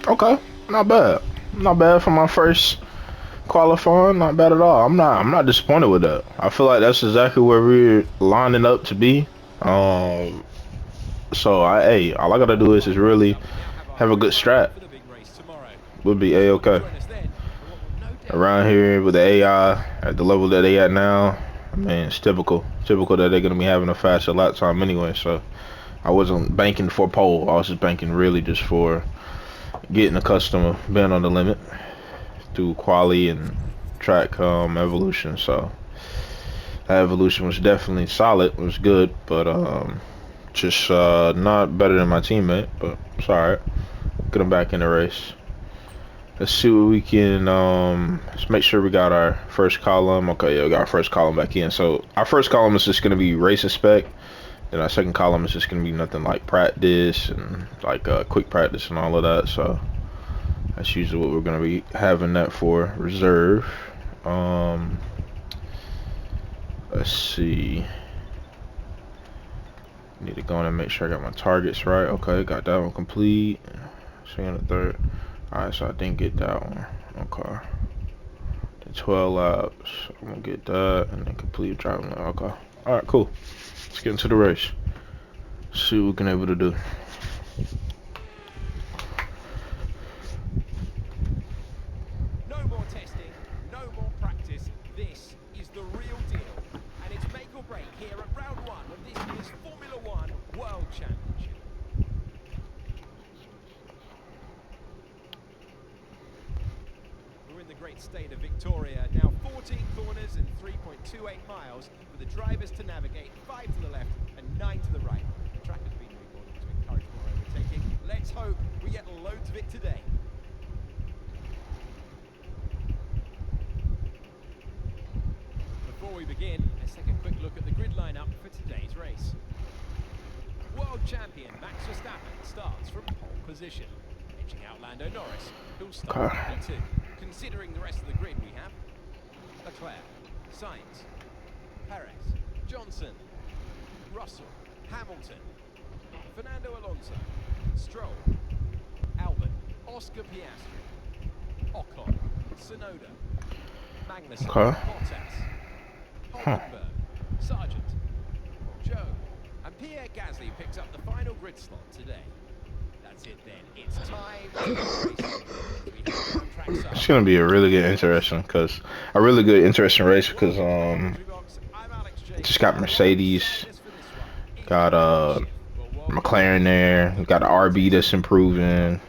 Okay, not bad. Not bad for my first qualifying. Not bad at all. I'm not disappointed with that. I feel like that's exactly where we're lining up to be. Um, hey, all I gotta do is really have a good strat. Would be a-okay. Around here with the AI at the level that they at now, I mean, it's typical that they're gonna be having a faster lap time anyway. So I wasn't banking for pole. I was just banking really just for getting accustomed to being on the limit through quali and track evolution. So that evolution was definitely solid. It was good, but just not better than my teammate. But it's alright. Get him back in the race. Let's see what we can, let's make sure we got our first column. Okay, yeah, we got our first column back in. So our first column is just going to be race spec. Then our second column is just going to be nothing like practice and like quick practice and all of that. So that's usually what we're going to be having that for reserve. Let's see. Need to go in and make sure I got my targets right. Okay, got that one complete. Swing on the third. Alright, so I didn't get that one. Okay. The 12 laps. I'm gonna get that and then complete driving. Okay. Alright, cool. Let's get into the race. See what we can able to do. No more testing, no more practice. This is the real deal. And it's make or break here at round one of this year's Formula One World Championship. We're in the great state of Victoria. Now 14 corners and 3.28 miles for the drivers to navigate, 5 to the left and 9 to the right. The track has been remodeled to encourage more overtaking. Let's hope we get loads of it today. Before we begin, let's take a quick look at the grid lineup for today's race. World champion Max Verstappen starts from pole position, edging out Lando Norris, who'll start from P2. Considering the rest of the grid, we have Leclerc, Sainz, Perez, Johnson, Russell, Hamilton, Fernando Alonso, Stroll, Albon, Oscar Piastri, Ocon, Tsunoda, Magnussen, Bottas, Hulkenberg, Sargent, Joe, and Pierre Gasly picks up the final grid slot today. That's it then. It's time to race. It's gonna be a really good, interesting race because just got Mercedes, got McLaren there, got an RB that's improving.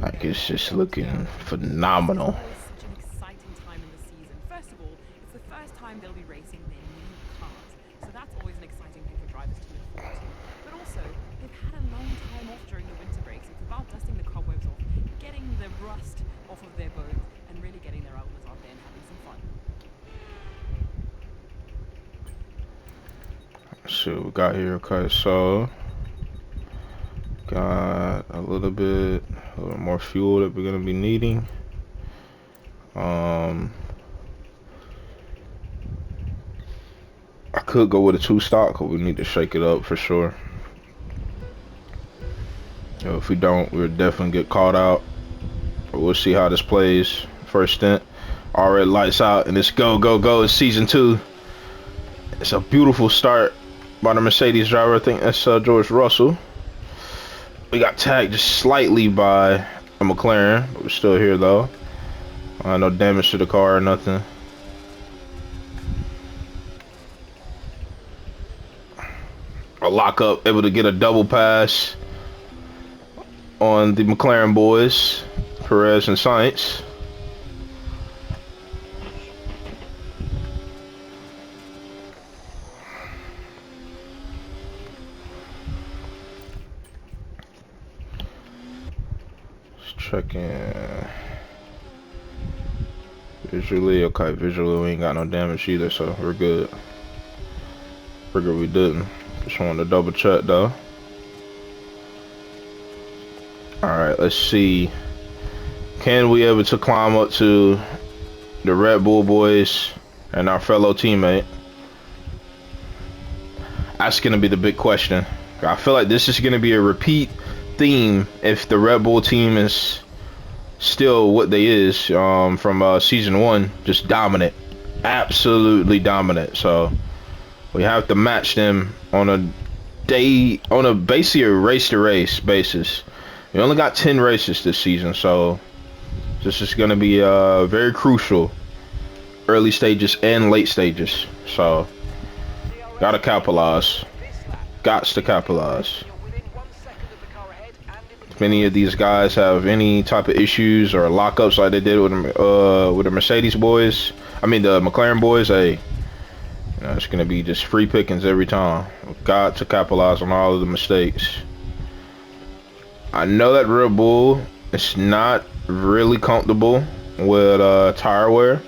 Like it's just looking phenomenal. See what we got here. Okay, so got a little bit more fuel that we're gonna be needing. I could go with a 2-stock, but we need to shake it up for sure. If we don't, we'll definitely get caught out. But we'll see how this plays. First stint, already lights out, and it's go, go, go. It's season 2. It's a beautiful start by the Mercedes driver. I think that's George Russell. We got tagged just slightly by a McLaren, but we're still here though. No damage to the car or nothing. A lockup, able to get a double pass on the McLaren boys, Perez and Sainz. Checking visually. Okay, visually we ain't got no damage either, so we're good. Figured we didn't. Just wanted to double check though. Alright, let's see. Can we able to climb up to the Red Bull boys and our fellow teammate? That's gonna be the big question. I feel like this is gonna be a repeat theme if the Red Bull team is still what they is from season 1, just dominant, absolutely dominant. So we have to match them on a basically a race to race basis. We only got 10 races this season, so this is going to be very crucial, early stages and late stages. So gotta capitalize, gots to capitalize. If any of these guys have any type of issues or lockups like they did with the Mercedes boys, I mean the McLaren boys, hey, it's gonna be just free pickings every time. We've got to capitalize on all of the mistakes. I know that Red Bull is not really comfortable with tire wear,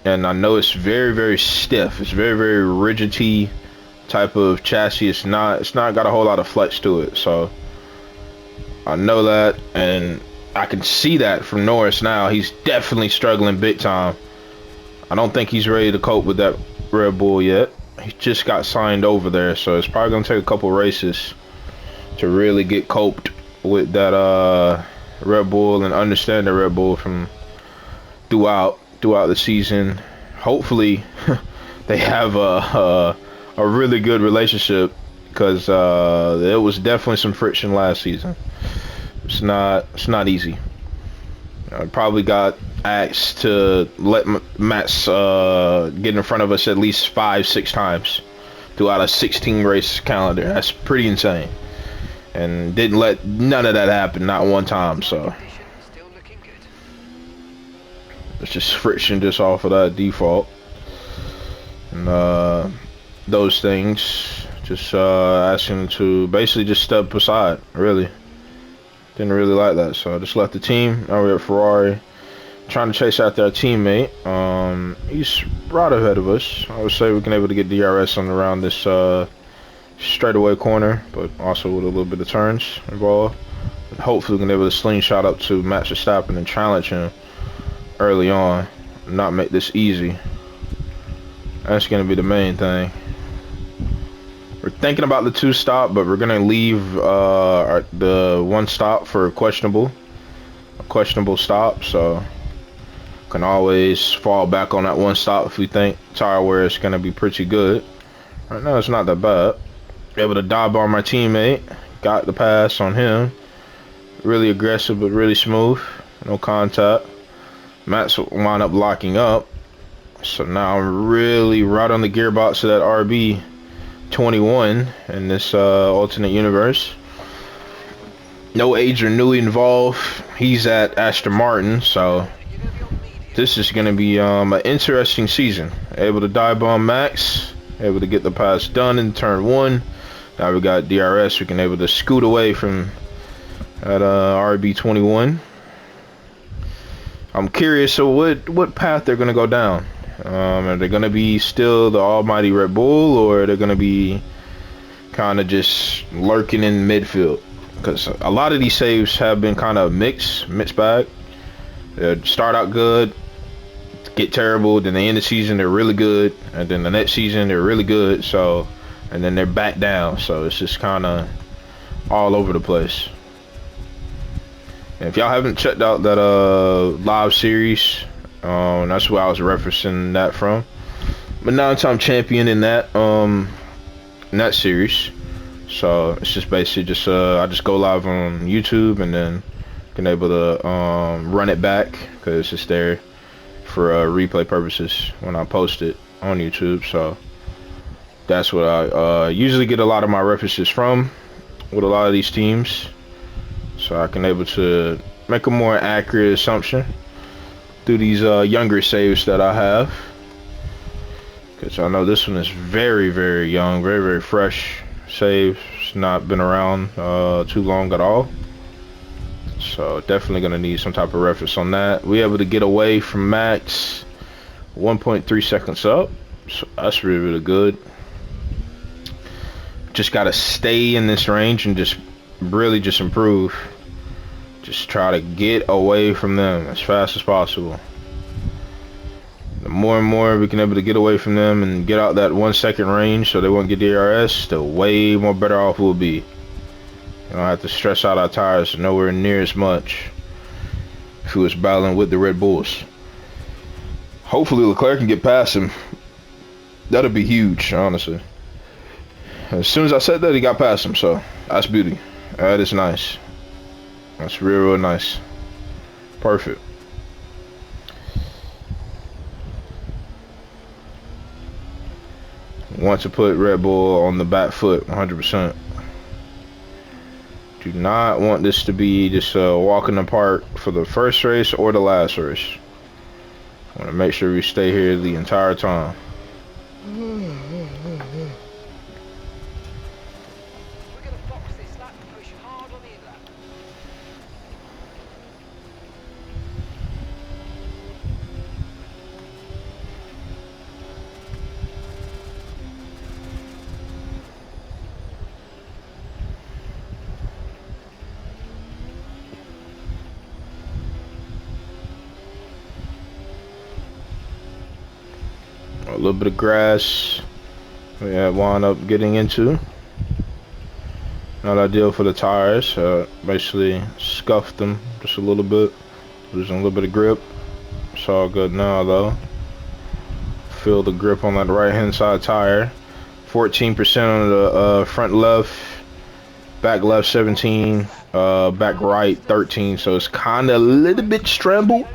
and I know it's very, very stiff. It's very, very rigidy type of chassis. It's not got a whole lot of flex to it. So I know that, and I can see that from Norris now. He's definitely struggling big time. I don't think he's ready to cope with that Red Bull yet. He just got signed over there, so it's probably gonna take a couple races to really get coped with that Red Bull and understand the Red Bull from throughout the season. Hopefully they have a really good relationship, because there was definitely some friction last season. It's not easy. I probably got asked to let Max get in front of us at least 5-6 times throughout a 16 race calendar. That's pretty insane, and didn't let none of that happen, not one time. So it's just friction just off of that default, and those things just asking to basically just step aside. Really didn't really like that, so I just left the team. Now we're at Ferrari trying to chase after our teammate. He's right ahead of us. I would say we've been able to get DRS on around this straightaway corner, but also with a little bit of turns involved. And hopefully we've been able to slingshot up to Max Verstappen and challenge him early on, not make this easy. That's going to be the main thing. We're thinking about the 2 stop, but we're going to leave the 1 stop for a questionable stop, so can always fall back on that 1 stop if we think tire wear is going to be pretty good. Right now it's not that bad. Able to dive on my teammate, got the pass on him. Really aggressive but really smooth, no contact. Max wound up locking up, so now I'm really right on the gearbox of that RB21 in this alternate universe. No Adrian Newey involved. He's at Aston Martin, so this is going to be an interesting season. Able to dive bomb Max, able to get the pass done in turn 1. Now we got DRS. We can able to scoot away from that RB21. I'm curious, so what path they're going to go down. Are they going to be still the almighty Red Bull, or are they going to be kind of just lurking in midfield? Because a lot of these saves have been kind of mixed bag. They start out good, get terrible, then they end the season they're really good, and then the next season they're really good, so, and then they're back down. So it's just kind of all over the place. And if y'all haven't checked out that live series, that's where I was referencing that from. But 9-time champion in that series. So it's just basically just I just go live on YouTube and then can able to run it back, because it's just there for replay purposes when I post it on YouTube. So that's what I usually get a lot of my references from with a lot of these teams, so I can able to make a more accurate assumption through these younger saves that I have, because I know this one is very, very young, very, very fresh save. It's not been around too long at all, so definitely gonna need some type of reference on that. We able to get away from Max 1.3 seconds up, so that's really, really good. Just gotta stay in this range and just really just improve. Just try to get away from them as fast as possible. The more and more we can able to get away from them and get out that 1 second range so they won't get DRS, the way more better off we'll be. You don't have to stress out our tires nowhere near as much if he was battling with the Red Bulls. Hopefully Leclerc can get past him. That'll be huge, honestly. As soon as I said that, he got past him, so that's beauty. That is nice. That's real, real nice. Perfect. Want to put Red Bull on the back foot 100%. Do not want this to be just a walk in the park for the first race or the last race. I want to make sure we stay here the entire time. A little bit of grass we had wound up getting into. Not ideal for the tires. Basically scuffed them just a little bit, losing a little bit of grip. It's all good now though. Feel the grip on that right hand side tire. 14% on the front left, back left 17, back right 13. So it's kind of a little bit scrambled,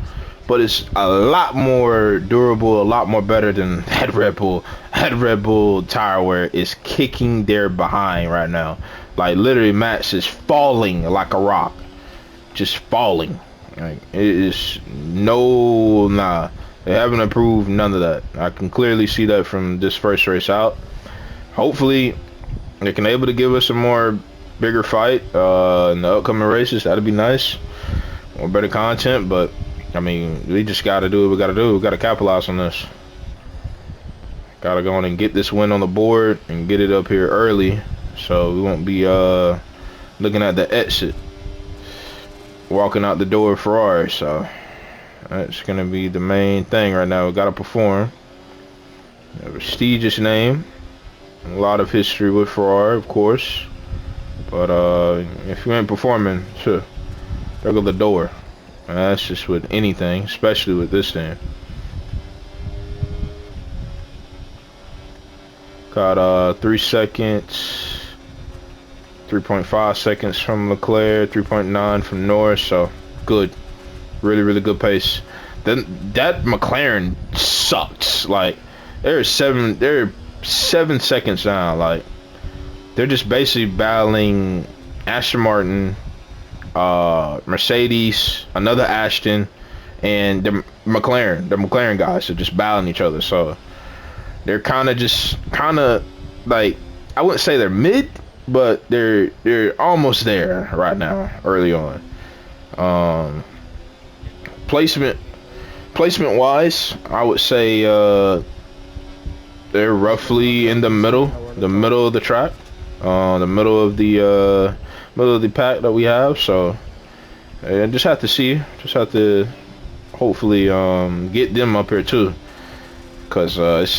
but it's a lot more durable, a lot more better than that Red Bull. That Red Bull tire wear is kicking their behind right now. Like literally Max is falling like a rock. Just falling. Like it is nah. They haven't improved none of that. I can clearly see that from this first race out. Hopefully they can able to give us a more bigger fight in the upcoming races. That'd be nice. More better content, but I mean, we just got to do what we got to do. We got to capitalize on this. Got to go on and get this win on the board and get it up here early, so we won't be looking at the exit, walking out the door of Ferrari. So that's gonna be the main thing right now. We got to perform. A prestigious name, a lot of history with Ferrari, of course. But if you ain't performing, sure, there go the door. And that's just with anything, especially with this thing. Got 3 seconds, 3.5 seconds from Leclerc, 3.9 from Norris, so good. Really, really good pace. Then that McLaren sucks. Like they're 7 seconds down. Like they're just basically battling Aston Martin, Mercedes, another Ashton, and the McLaren guys are just battling each other. So they're kind of like, I wouldn't say they're mid, but they're almost there right now, early on. Placement wise, I would say they're roughly in the middle of the track, the middle of the pack that we have. So I just have to see, just have to hopefully get them up here too, because it's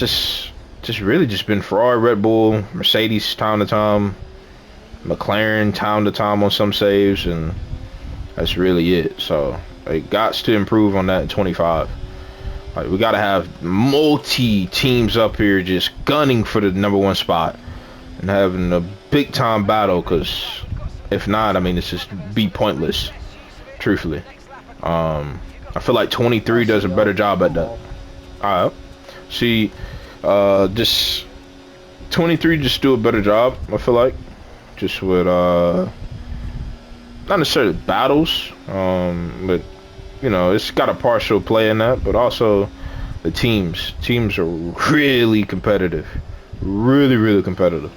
just really just been Ferrari, Red Bull, Mercedes time to time, McLaren time to time on some saves, and that's really it. So it got to improve on that in 25. Like we gotta have multi teams up here just gunning for the #1 spot and having a big time battle, because if not, I mean, it's just be pointless, truthfully. I feel like 23 does a better job at that. Alright, see, just 23 just do a better job, I feel like, just with not necessarily battles, but you know, it's got a partial play in that, but also the teams are really competitive, really competitive.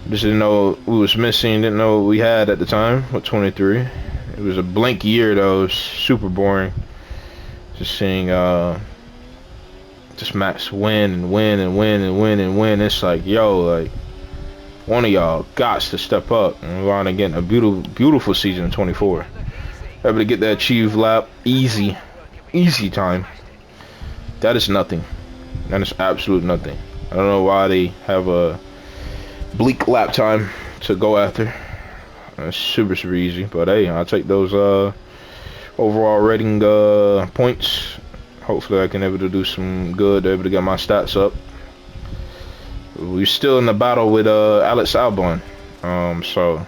Just didn't know we was missing, didn't know what we had at the time with 23. It was a blank year though. It was super boring just seeing just Max win and win and win and win and win. It's like, yo, like, one of y'all gots to step up, and we're on again a beautiful season in 24. Able to get that achieved lap easy time. That is nothing. That is absolute nothing. I don't know why they have a bleak lap time to go after. That's super easy. But hey, I'll take those overall rating points. Hopefully I can able to do some good, able to get my stats up. We're still in the battle with Alex Albon. So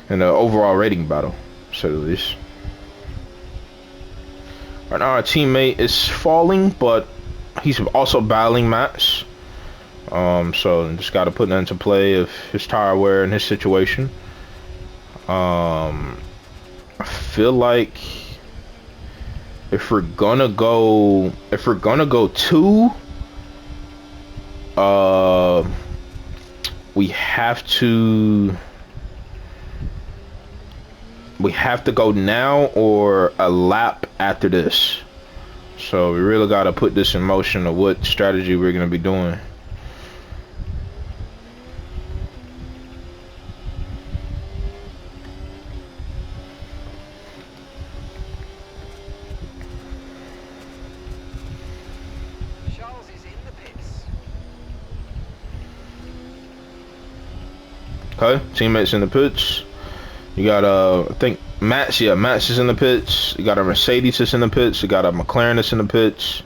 in the overall rating battle, so at least. Right now our teammate is falling, but he's also battling Max. So just got to put that into play of his tire wear and his situation. I feel like if we're gonna go two, we have to go now or a lap after this. So we really got to put this in motion of what strategy we're gonna be doing. Okay, teammates in the pits. You got I think Max. Yeah, Max is in the pits. You got a Mercedes that's in the pits. You got a McLaren that's in the pits.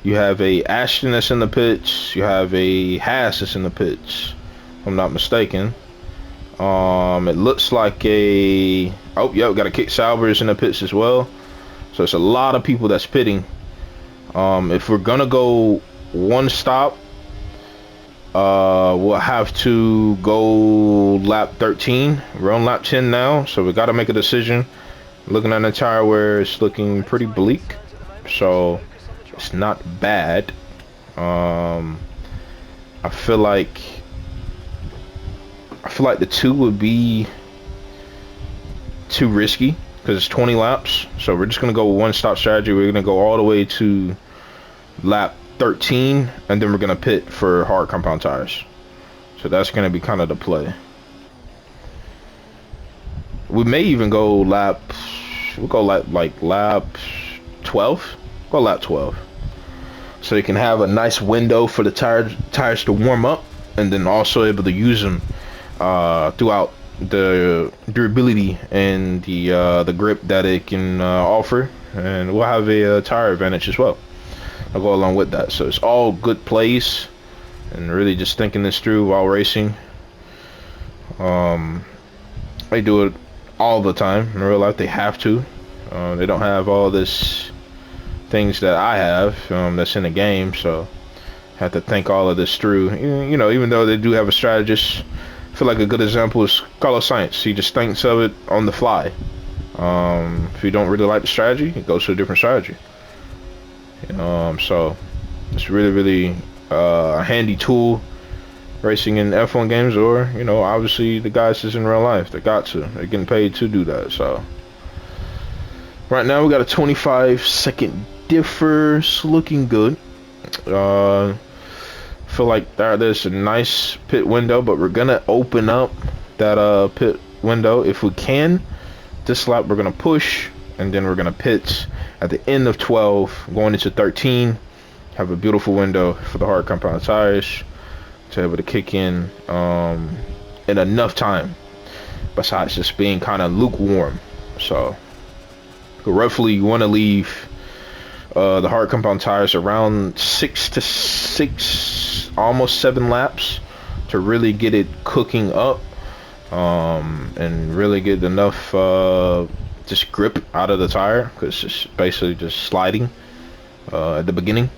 You have a Aston that's in the pits. You have a Haas that's in the pits, if I'm not mistaken. It looks like a we got a Kick Saubers in the pits as well. So it's a lot of people that's pitting. If we're gonna go one stop, we'll have to go lap 13. We're on lap 10 now, so we got to make a decision. Looking at the tire wear, it's looking pretty bleak, so it's not bad. I feel like the 2 would be too risky because it's 20 laps. So we're just gonna go with one stop strategy. We're gonna go all the way to lap 13, and then we're gonna pit for hard compound tires. So that's gonna be kind of the play. We may even go lap. We'll go like lap 12. Go lap 12. So you can have a nice window for the tires to warm up, and then also able to use them throughout the durability and the grip that it can offer, and we'll have a tire advantage as well. I'll go along with that. So it's all good plays and really just thinking this through while racing. They do it all the time in real life. They have to. They don't have all this things that I have that's in the game, so have to think all of this through. You know, even though they do have a strategist, I feel like a good example is Carlos Sainz. He just thinks of it on the fly. If you don't really like the strategy, it goes to a different strategy. So it's really a handy tool racing in F1 games, or obviously the guys that's in real life, they're getting paid to do that. So right now we got a 25-second difference, looking good. Feel like there's a nice pit window, but we're gonna open up that pit window if we can. This lap we're gonna push, and then we're gonna pit at the end of 12 going into 13. Have a beautiful window for the hard compound tires to be able to kick in enough time, besides just being kind of lukewarm. So roughly you want to leave the hard compound tires around 6 to 6, almost 7 laps to really get it cooking up, and really get enough just grip out of the tire, because it's basically just sliding at the beginning.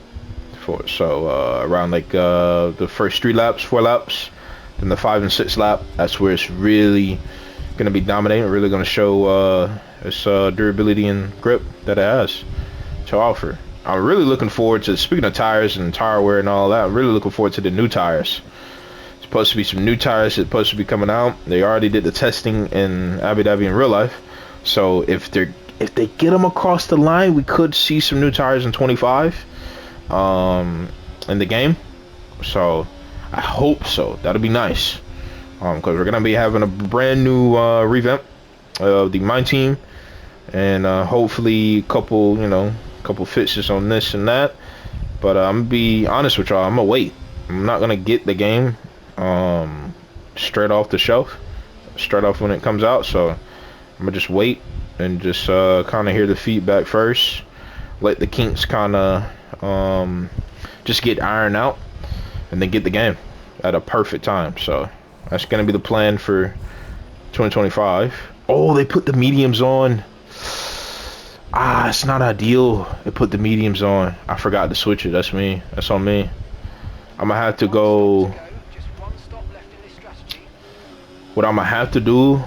So around like the first 3 laps, 4 laps, then the 5 and 6 lap, that's where it's really gonna be dominating, really gonna show its durability and grip that it has to offer. I'm really looking forward to, speaking of tires and tire wear and all that, I'm really looking forward to the new tires. It's supposed to be some new tires that's supposed to be coming out. They already did the testing in Abu Dhabi in real life. So if they get them across the line, we could see some new tires in 25 in the game. So I hope so. That'll be nice, because we're gonna be having a brand new revamp of the My Team, and hopefully a couple fixes on this and that. But I'm gonna be honest with y'all, I'm gonna wait. I'm not gonna get the game straight off the shelf. straight off when it comes out. So I'm gonna just wait and just kind of hear the feedback first. Let the kinks kind of just get ironed out, and then get the game at a perfect time. So that's gonna be the plan for 2025. Oh, they put the mediums on. Ah, it's not ideal. They put the mediums on. I forgot to switch it. That's me. That's on me. I'm gonna have to go. What I'm gonna have to do.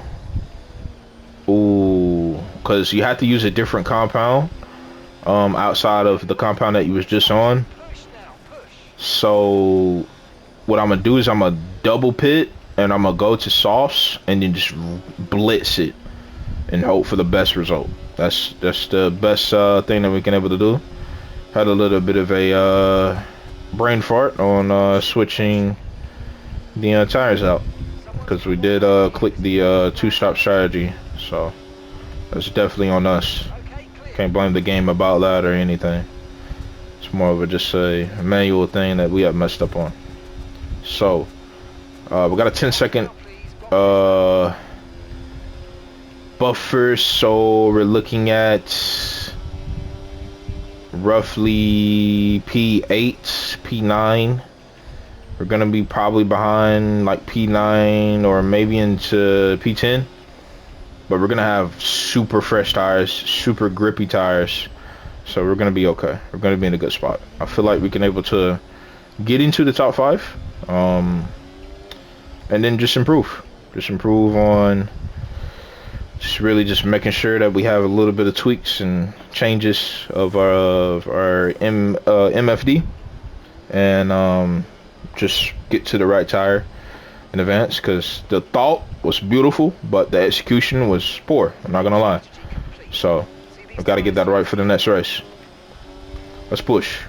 Ooh, because you have to use a different compound outside of the compound that you was just on. So what I'm gonna do is I'm gonna double pit and I'm gonna go to softs and then just blitz it and hope for the best result. That's the best thing that we can able to do. Had a little bit of a brain fart on switching the tires out, because we did click the two-stop strategy. So that's definitely on us. Can't blame the game about that or anything. It's more of just a manual thing that we have messed up on. So we got a 10-second buffer, so we're looking at roughly P8, P9. We're gonna be probably behind like P9 or maybe into P10, but we're gonna have super fresh tires, super grippy tires, so we're gonna be okay. We're gonna be in a good spot. I feel like we can able to get into the top 5, and then just improve on really just making sure that we have a little bit of tweaks and changes of our MFD, and just get to the right tire in advance, because the thought was beautiful but the execution was poor, I'm not gonna lie. So I've got to get that right for the next race. Let's push.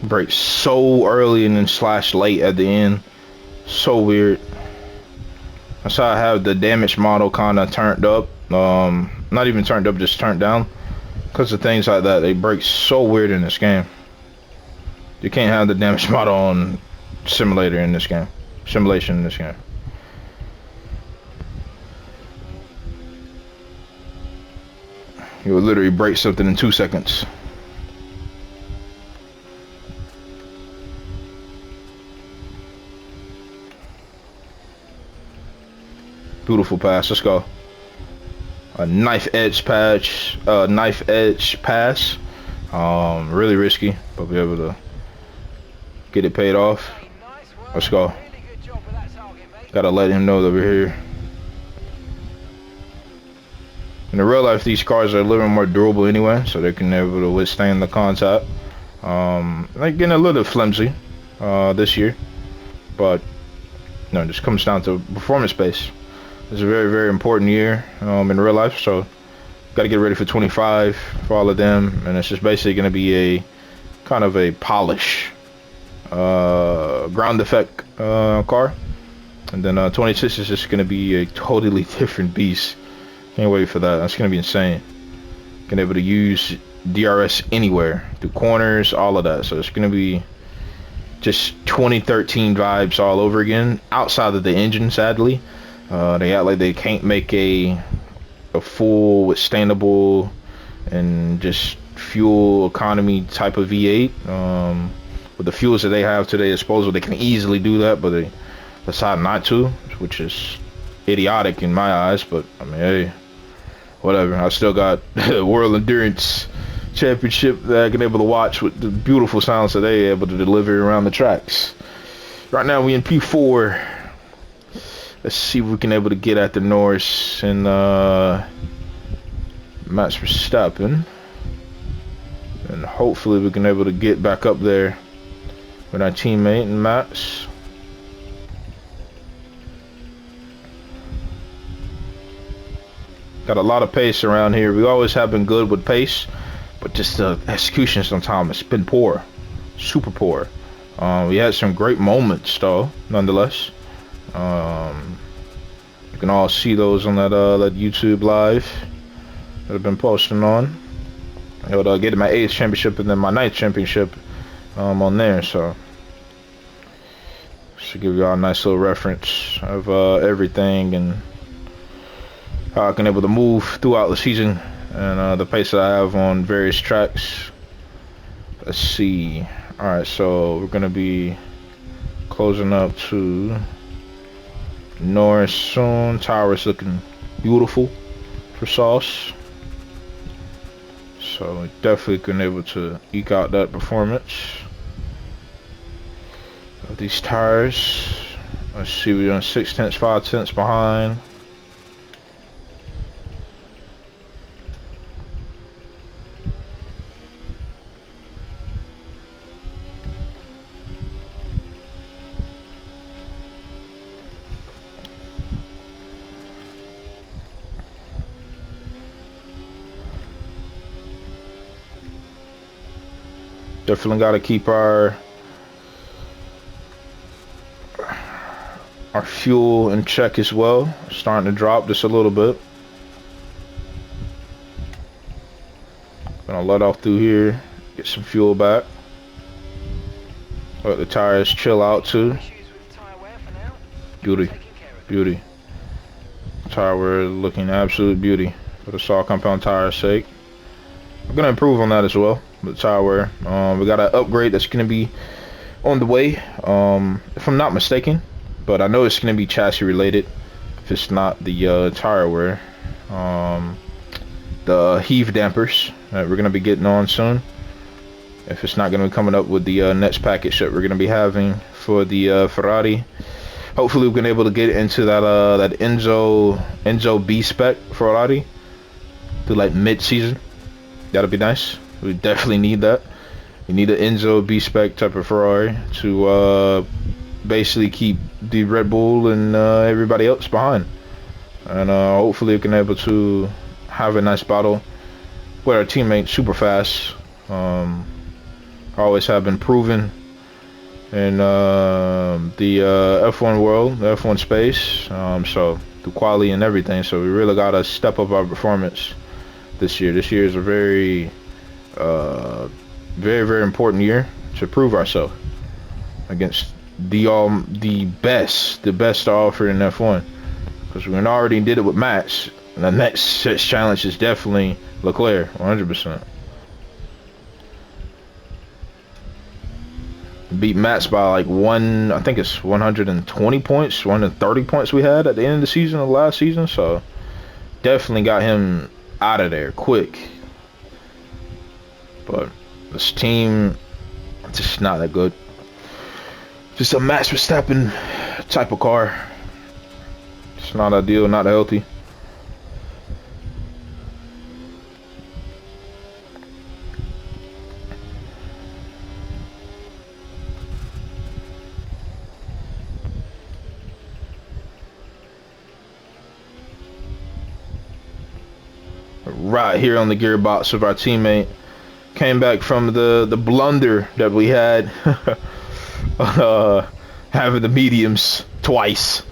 Break so early and then slash late at the end. So weird. That's how I have the damage model kind of turned up. Not even turned up, just turned down. Because of things like that, they break so weird in this game. You can't have the damage model on simulator in this game. Simulation in this game. You would literally break something in 2 seconds. Beautiful pass. Let's go. A knife edge pass. Really risky, but be able to get it paid off. Let's go. Gotta let him know that we're here. In the real life, these cars are a little more durable anyway, so they can be able to withstand the contact. They're getting a little flimsy this year, but no, it just comes down to performance base. It's a very, very important year in real life, so got to get ready for 25 for all of them, and it's just basically going to be a kind of a polish ground effect car, and then 26 is just going to be a totally different beast. Can't wait for that. That's going to be insane. Going to be able to use DRS anywhere, through corners, all of that. So it's going to be just 2013 vibes all over again, outside of the engine, sadly. They act like they can't make a full withstandable and just fuel economy type of V8. With the fuels that they have to their disposal, they can easily do that, but they decide not to, which is idiotic in my eyes. But I mean, hey, whatever. I still got World Endurance Championship that I can able to watch with the beautiful sounds that they able to deliver around the tracks. Right now we in P4. Let's see if we can able to get at the Norris and Max Verstappen, and hopefully we can able to get back up there with our teammate and Max. Got a lot of pace around here. We always have been good with pace, but just the execution sometimes it's been poor, super poor. We had some great moments though, nonetheless. You can all see those on that YouTube live that I've been posting on. I would get my 8th championship and then my 9th championship on there, so should give you all a nice little reference of everything and how I can able to move throughout the season and the pace that I have on various tracks. Let's see. Alright, so we're gonna be closing up to Norris soon. Tower's looking beautiful for Sauce. So definitely been able to eke out that performance of these tires. Let's see, we're on 6 tenths, 5 tenths behind. Definitely got to keep our fuel in check as well. Starting to drop just a little bit. Gonna let off through here, get some fuel back. Let the tires chill out too. Beauty, beauty. Tire wear looking absolute beauty for the saw compound tire's sake. We're gonna improve on that as well. The tire wear, we got an upgrade that's gonna be on the way, if I'm not mistaken, but I know it's gonna be chassis related if it's not the tire wear. The heave dampers that we're gonna be getting on soon, if it's not gonna be coming up with the next package that we're gonna be having for the Ferrari. Hopefully we've been able to get into that that Enzo B spec Ferrari to like mid-season. That'll be nice. We definitely need that. We need an Enzo B spec type of Ferrari to basically keep the Red Bull and everybody else behind, and hopefully we can able to have a nice battle with our teammate super fast. Always have been proven in the F1 world, the F1 space, so the quality and everything. So we really gotta step up our performance this year. This year is a very very important year to prove ourselves against the best to offer in F1, because we already did it with Max, and the next challenge is definitely Leclerc, 100%. Beat Max by like I think it's 120 points, 130 points we had at the end of the season of last season, so definitely got him out of there quick. But this team just not that good. Just a Max Verstappen type of car. It's not ideal, not healthy. Right here on the gearbox of our teammate. Came back from the blunder that we had having the mediums twice.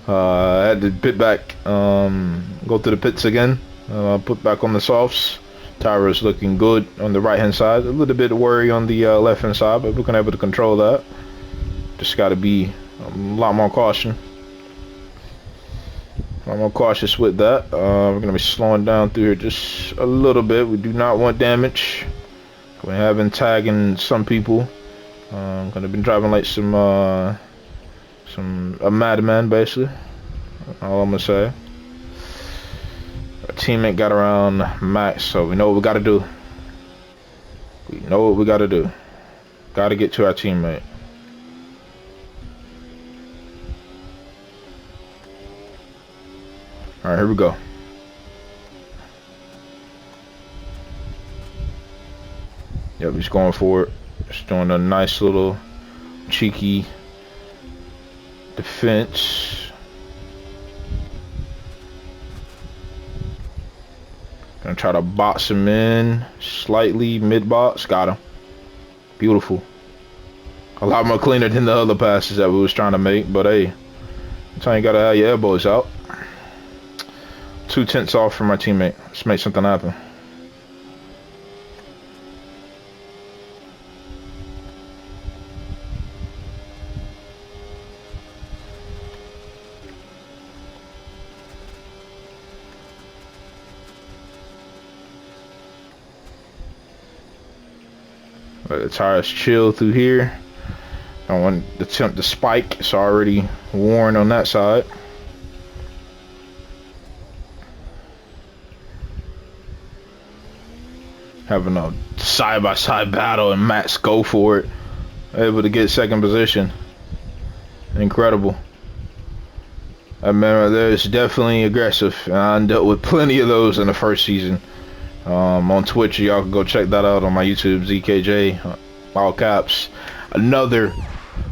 I had to pit back, go to the pits again, put back on the softs. Tire is looking good on the right hand side, a little bit worry on the left hand side, but we're gonna be able to control that. Just got to be a lot more caution. I'm more cautious with that. We're gonna be slowing down through here just a little bit. We do not want damage. We have been tagging some people. I'm gonna be driving like a madman, basically. All I'm gonna say. Our teammate got around Max, so we know what we gotta do. We know what we gotta do. Gotta get to our teammate. All right, here we go. Yep, he's going for it. Just doing a nice little cheeky defense. Gonna try to box him in slightly, mid-box. Got him. Beautiful. A lot more cleaner than the other passes that we was trying to make, but hey, sometimes you gotta have your elbows out. 2 tenths off from my teammate. Let's make something happen. Let the tires chill through here. I want to attempt the spike. It's already worn on that side. Having a side-by-side battle and Max go for it. Able to get second position. Incredible. That man right there is definitely aggressive. And I dealt with plenty of those in the first season. On Twitch, y'all can go check that out on my YouTube, ZKJ, all caps. Another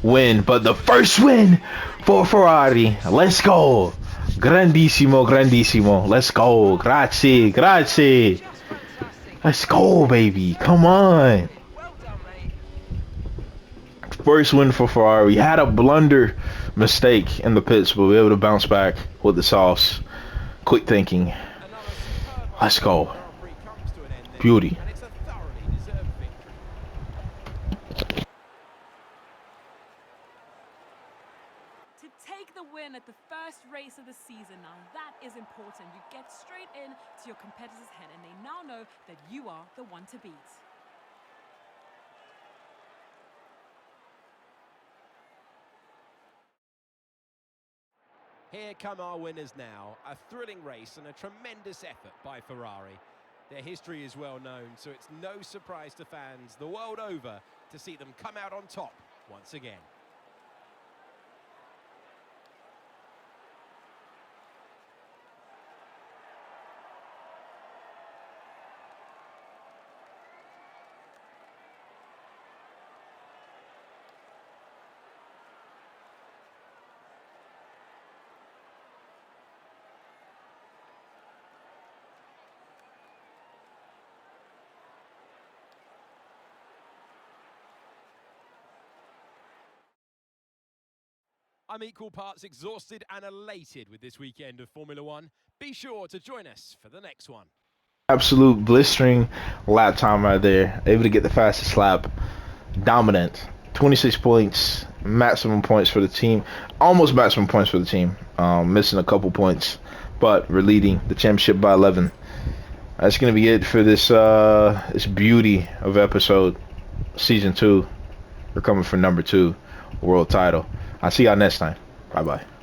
win, but the first win for Ferrari. Let's go. Grandissimo, grandissimo. Let's go. Grazie, grazie. Let's go, baby. Come on. First win for Ferrari. We had a blunder mistake in the pits, but we were able to bounce back with the sauce. Quick thinking. Let's go. Beauty. To take the win at the first race of the season, now that is important. You get straight in to your competitor's head and they now know that you are the one to beat. Here come our winners now. A thrilling race and a tremendous effort by Ferrari. Their history is well known, so it's no surprise to fans the world over to see them come out on top once again. I'm equal parts exhausted and elated with this weekend of Formula One. Be sure to join us for the next one. Absolute blistering lap time right there. Able to get the fastest lap. Dominant. 26 points. Maximum points for the team. Almost maximum points for the team. Missing a couple points. But we're leading the championship by 11. That's going to be it for this this beauty of episode. Season 2. We're coming for number 2. World title. I'll see y'all next time. Bye-bye.